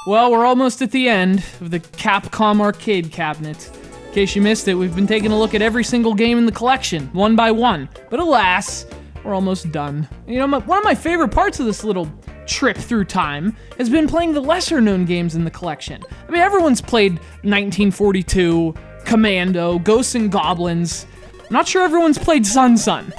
Well, we're almost at the end of the Capcom Arcade Cabinet. In case you missed it, we've been taking a look at every single game in the collection, one by one. But alas, we're almost done. You know, one of my favorite parts of this little trip through time has been playing the lesser-known games in the collection. I mean, everyone's played 1942, Commando, Ghosts and Goblins. I'm not sure everyone's played SonSon.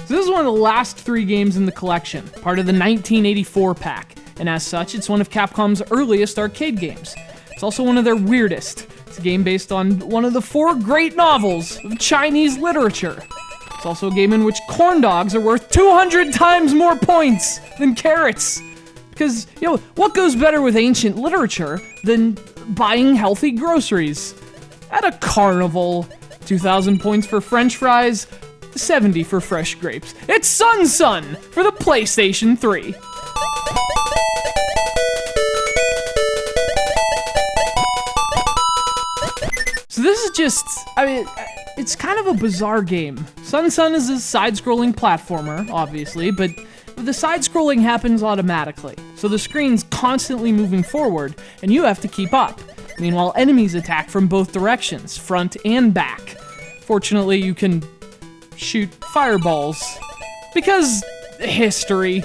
This is one of the last 3 games in the collection, part of the 1984 pack, and as such, it's one of Capcom's earliest arcade games. It's also one of their weirdest. It's a game based on one of the 4 great novels of Chinese literature. It's also a game in which corn dogs are worth 200 times more points than carrots. Because, you know, what goes better with ancient literature than buying healthy groceries? At a carnival, 2,000 points for French fries, 70 for fresh grapes. It's SonSon for the PlayStation 3. So this is just, I mean, it's kind of a bizarre game. SonSon is a side-scrolling platformer, obviously, but the side-scrolling happens automatically. So the screen's constantly moving forward, and you have to keep up. Meanwhile, enemies attack from both directions, front and back. Fortunately, you can shoot fireballs, because history.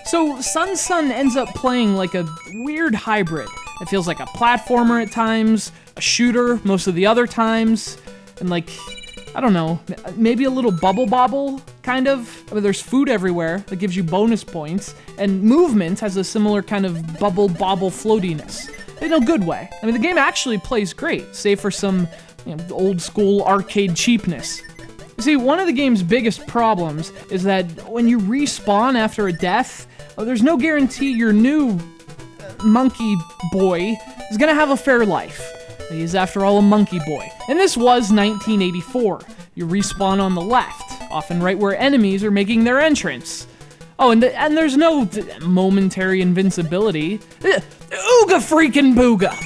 So SonSon ends up playing like a weird hybrid. It feels like a platformer at times, a shooter most of the other times, and like, I don't know, maybe a little bubble bobble, kind of. I mean, there's food everywhere that gives you bonus points, and movement has a similar kind of bubble bobble floatiness, in a good way. I mean, the game actually plays great, save for some, you know, old school arcade cheapness. You see, one of the game's biggest problems is that when you respawn after a death, there's no guarantee your new monkey boy is gonna have a fair life. He is, after all, a monkey boy. And this was 1984. You respawn on the left, often right where enemies are making their entrance. Oh, and there's no momentary invincibility. Ooga freaking booga!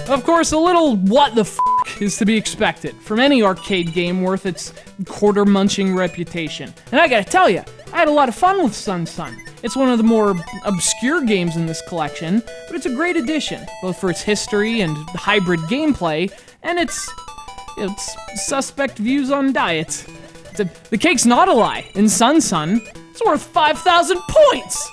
Of course, a little what the f*** is to be expected from any arcade game worth its quarter-munching reputation. And I gotta tell you, I had a lot of fun with SonSon. It's one of the more obscure games in this collection, but it's a great addition, both for its history and hybrid gameplay, and its suspect views on diet. The cake's not a lie. In SonSon, it's worth 5,000 points!